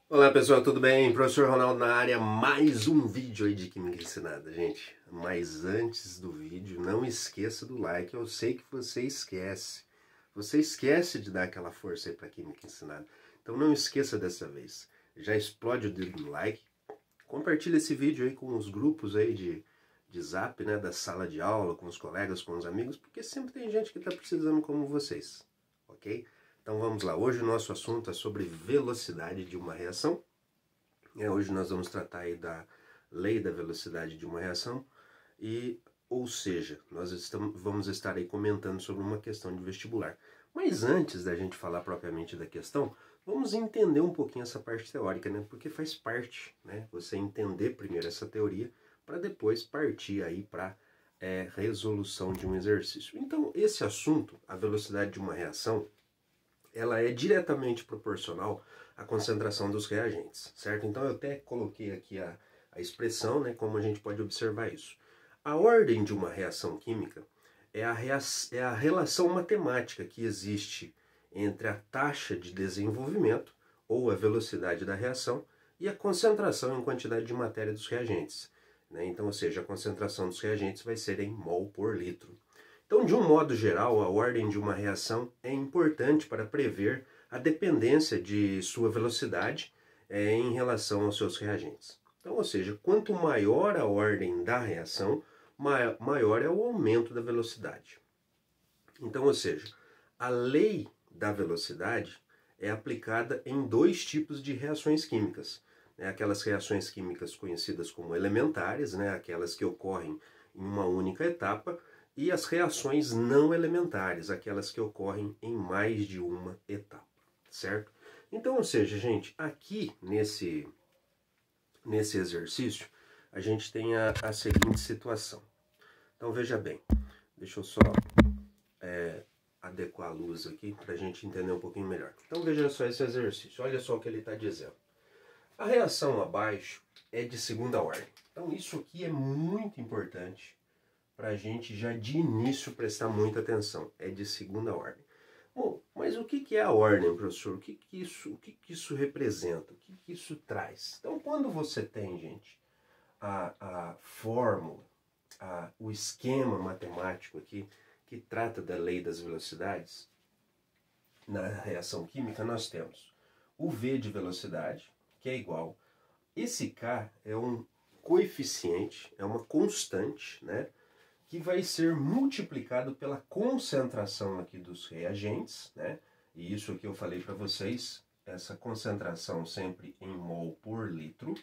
Olá pessoal, tudo bem? Professor Ronaldo na área, mais um vídeo aí de Química Ensinada, gente. Mas antes do vídeo, não esqueça do like, eu sei que você esquece. Você esquece de dar aquela força aí para Química Ensinada. Então não esqueça dessa vez. Já explode o dedo no like, compartilha esse vídeo aí com os grupos aí de zap, né, da sala de aula, com os colegas, com os amigos, porque sempre tem gente que está precisando como vocês, ok? Então vamos lá, hoje o nosso assunto é sobre velocidade de uma reação. Hoje nós vamos tratar aí da lei da velocidade de uma reação, ou seja, vamos estar aí comentando sobre uma questão de vestibular. Mas antes da gente falar propriamente da questão, vamos entender um pouquinho essa parte teórica, né? Porque faz parte, né? Você entender primeiro essa teoria para depois partir aí para resolução de um exercício. Então, esse assunto, a velocidade de uma reação, ela é diretamente proporcional à concentração dos reagentes, certo? Então eu até coloquei aqui a expressão, né, como a gente pode observar isso. A ordem de uma reação química é a relação matemática que existe entre a taxa de desenvolvimento, ou a velocidade da reação, e a concentração em quantidade de matéria dos reagentes, né? Então, ou seja, a concentração dos reagentes vai ser em mol por litro. Então, de um modo geral, a ordem de uma reação é importante para prever a dependência de sua velocidade em relação aos seus reagentes. Então, ou seja, quanto maior a ordem da reação, maior é o aumento da velocidade. Então, ou seja, a lei da velocidade é aplicada em dois tipos de reações químicas. Aquelas reações químicas conhecidas como elementares, aquelas que ocorrem em uma única etapa, e as reações não elementares, aquelas que ocorrem em mais de uma etapa, certo? Então, ou seja, gente, aqui nesse exercício, a gente tem a seguinte situação. Então, veja bem, deixa eu só adequar a luz aqui para a gente entender um pouquinho melhor. Então, veja só esse exercício, olha só o que ele está dizendo. A reação abaixo é de segunda ordem. Então, isso aqui é muito importante para a gente já de início prestar muita atenção. É de segunda ordem. Bom, mas o que é a ordem, professor? O que isso representa? O que isso traz? Então, quando você tem, gente, a fórmula, o esquema matemático aqui, que trata da lei das velocidades, na reação química nós temos o V de velocidade, que é igual. Esse K é um coeficiente, é uma constante, né? Que vai ser multiplicado pela concentração aqui dos reagentes, né? E isso aqui eu falei para vocês, essa concentração sempre em mol por litro,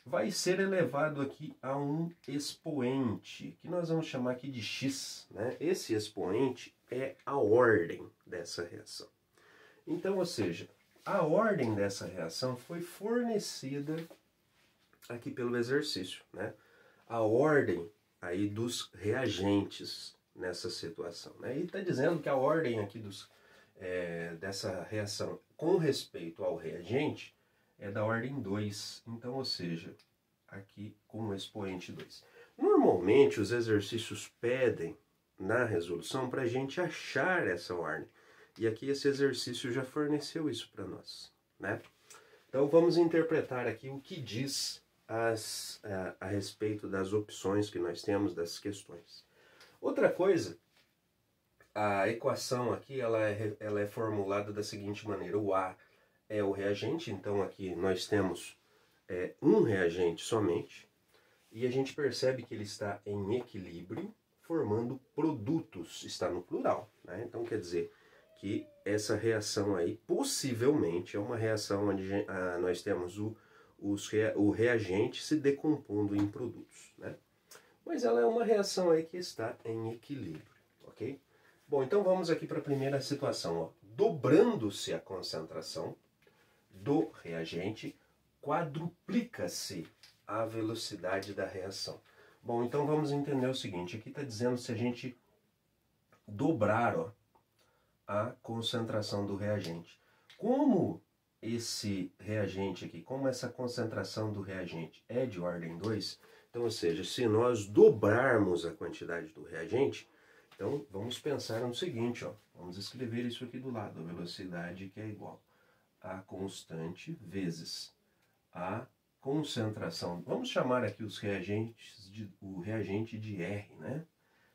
vai ser elevado aqui a um expoente, que nós vamos chamar aqui de x, né? Esse expoente é a ordem dessa reação. Então, ou seja, a ordem dessa reação foi fornecida aqui pelo exercício, né? A ordem aí dos reagentes nessa situação, né? E está dizendo que a ordem aqui dessa reação com respeito ao reagente é da ordem 2. Então, ou seja, aqui com o expoente 2. Normalmente os exercícios pedem na resolução para a gente achar essa ordem. E aqui esse exercício já forneceu isso para nós, né? Então vamos interpretar aqui o que diz a respeito das opções que nós temos, das questões. Outra coisa, a equação aqui ela é formulada da seguinte maneira. O A é o reagente, então aqui nós temos um reagente somente, e a gente percebe que ele está em equilíbrio, formando produtos, está no plural, né? Então quer dizer que essa reação aí possivelmente é uma reação onde nós temos o reagente se decompondo em produtos, né? Mas ela é uma reação aí que está em equilíbrio, ok? Bom, então vamos aqui para a primeira situação, ó. Dobrando-se a concentração do reagente, quadruplica-se a velocidade da reação. Bom, então vamos entender o seguinte, aqui está dizendo se a gente dobrar, ó, a concentração do reagente. Como esse reagente aqui, como essa concentração do reagente é de ordem 2, então, ou seja, se nós dobrarmos a quantidade do reagente, então vamos pensar no seguinte, ó, vamos escrever isso aqui do lado, a velocidade que é igual a constante vezes a concentração. Vamos chamar aqui os reagentes o reagente de R, né?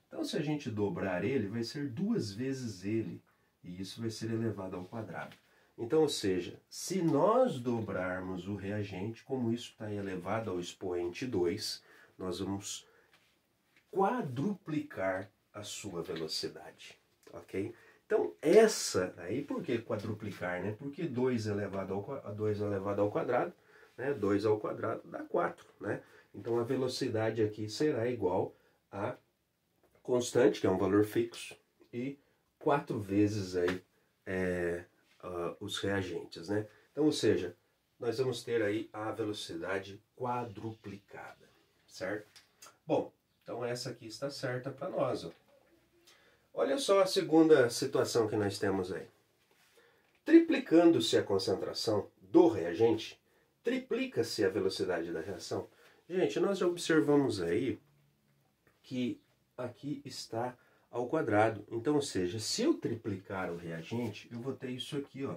Então, se a gente dobrar ele, vai ser 2 vezes ele, e isso vai ser elevado ao quadrado. Então, ou seja, se nós dobrarmos o reagente, como isso está elevado ao expoente 2, nós vamos quadruplicar a sua velocidade, ok? Então, essa aí, por que quadruplicar, né? Porque 2 elevado ao quadrado, né? 2 ao quadrado dá 4, né? Então, a velocidade aqui será igual a constante, que é um valor fixo, e 4 vezes aí os reagentes, né? Então, ou seja, nós vamos ter aí a velocidade quadruplicada, certo? Bom, então essa aqui está certa para nós, ó. Olha só a segunda situação que nós temos aí. Triplicando-se a concentração do reagente, triplica-se a velocidade da reação. Gente, nós já observamos aí que aqui está ao quadrado. Então, ou seja, se eu triplicar o reagente, eu vou ter isso aqui, ó.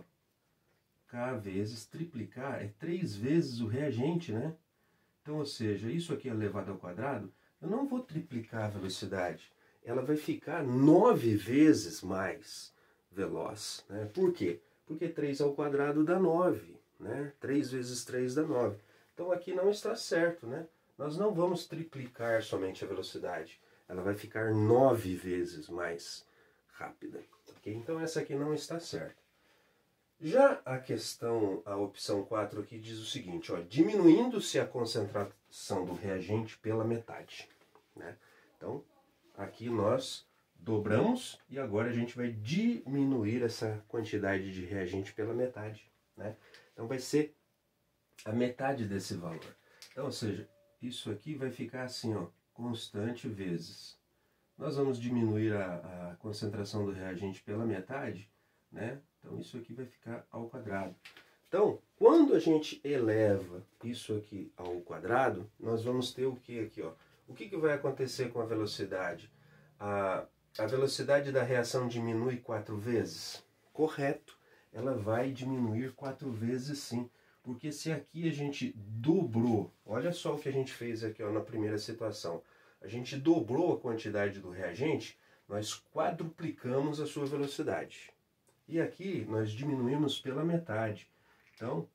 K vezes triplicar é 3 vezes o reagente, né? Então, ou seja, isso aqui elevado ao quadrado, eu não vou triplicar a velocidade. Ela vai ficar 9 vezes mais veloz, né? Por quê? Porque 3 ao quadrado dá 9, né? 3 vezes 3 dá 9. Então, aqui não está certo, né? Nós não vamos triplicar somente a velocidade. Ela vai ficar 9 vezes mais rápida, ok? Então, essa aqui não está certa. Já a opção 4 aqui diz o seguinte, ó, diminuindo-se a concentração do reagente pela metade, né? Então, aqui nós dobramos e agora a gente vai diminuir essa quantidade de reagente pela metade, né? Então, vai ser a metade desse valor. Então, ou seja, isso aqui vai ficar assim, ó, constante vezes. Nós vamos diminuir a concentração do reagente pela metade, né? Então, isso aqui vai ficar ao quadrado. Então, quando a gente eleva isso aqui ao quadrado, nós vamos ter o que aqui, ó? O que vai acontecer com a velocidade? A velocidade da reação diminui 4 vezes? Correto. Ela vai diminuir 4 vezes sim. Porque se aqui a gente dobrou, olha só o que a gente fez aqui, ó, na primeira situação. A gente dobrou a quantidade do reagente, nós quadruplicamos a sua velocidade. E aqui nós diminuímos pela metade. Então,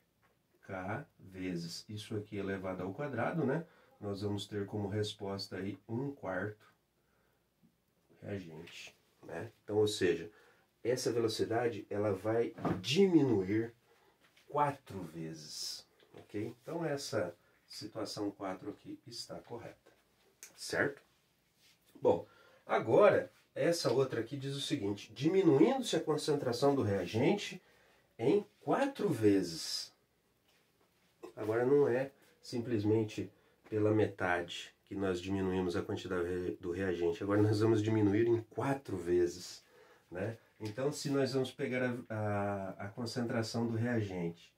K vezes isso aqui elevado ao quadrado, né? Nós vamos ter como resposta aí 1/4 reagente, né? Então, ou seja, essa velocidade ela vai diminuir 4 vezes, ok? Então, essa situação 4 aqui está correta, certo? Bom, agora, essa outra aqui diz o seguinte, diminuindo-se a concentração do reagente em 4 vezes. Agora, não é simplesmente pela metade que nós diminuímos a quantidade do reagente. Agora, nós vamos diminuir em 4 vezes, né? Então, se nós vamos pegar a concentração do reagente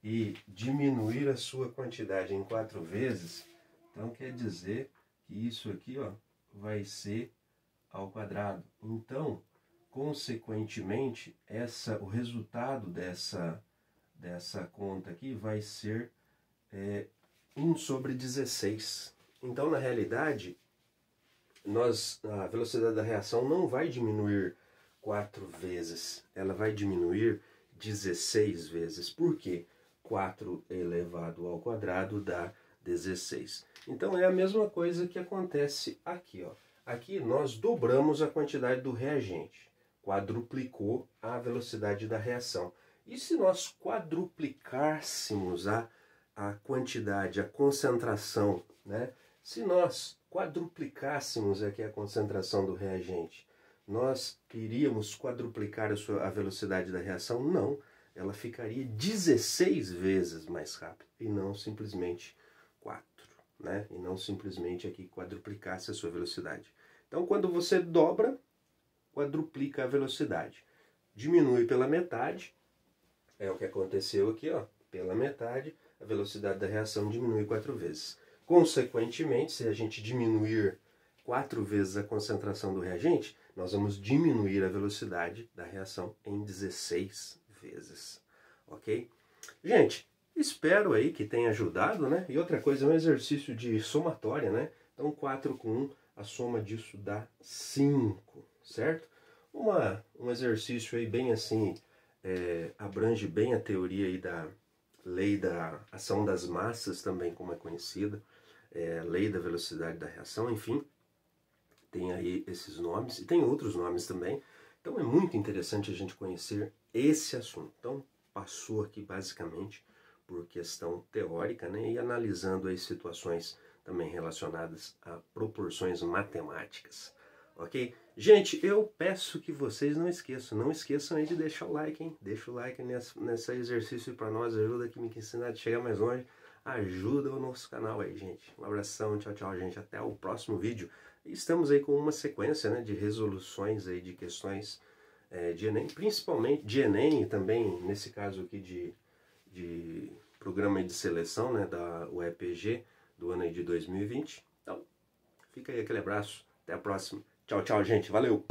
e diminuir a sua quantidade em 4 vezes, então quer dizer que isso aqui, ó, vai ser ao quadrado. Então, consequentemente, o resultado dessa conta aqui vai ser 1/16. Então, na realidade, a velocidade da reação não vai diminuir 4 vezes, ela vai diminuir 16 vezes. Por quê? 4 elevado ao quadrado dá 16. Então, é a mesma coisa que acontece aqui, ó. Aqui nós dobramos a quantidade do reagente, quadruplicou a velocidade da reação. E se nós quadruplicássemos a quantidade, a concentração, né? Se nós quadruplicássemos aqui a concentração do reagente, nós iríamos quadruplicar a velocidade da reação? Não, ela ficaria 16 vezes mais rápida e não simplesmente 4, né? E não simplesmente aqui quadruplicasse a sua velocidade. Então, quando você dobra, quadruplica a velocidade. Diminui pela metade, é o que aconteceu aqui, ó, pela metade, a velocidade da reação diminui 4 vezes. Consequentemente, se a gente diminuir 4 vezes a concentração do reagente, nós vamos diminuir a velocidade da reação em 16 vezes. ok? Gente, espero aí que tenha ajudado, né? E outra coisa, é um exercício de somatória, né? Então 4 com 1, a soma disso dá 5, certo? Um exercício aí bem assim, abrange bem a teoria aí da lei da ação das massas também, como é conhecida, lei da velocidade da reação, enfim, tem aí esses nomes, e tem outros nomes também. Então é muito interessante a gente conhecer esse assunto. Então passou aqui basicamente por questão teórica, né, e analisando aí situações também relacionadas a proporções matemáticas, ok? Gente, eu peço que vocês não esqueçam aí de deixar o like, hein? Deixa o like nesse exercício para nós, ajuda aqui me ensinar a chegar mais longe, ajuda o nosso canal aí, gente. Um abração, tchau, tchau, gente, até o próximo vídeo. Estamos aí com uma sequência, né, de resoluções aí de questões de Enem, principalmente de Enem e também, nesse caso aqui, de programa de seleção, né, da UEPG do ano aí de 2020. Então, fica aí aquele abraço, até a próxima. Tchau, tchau, gente, valeu!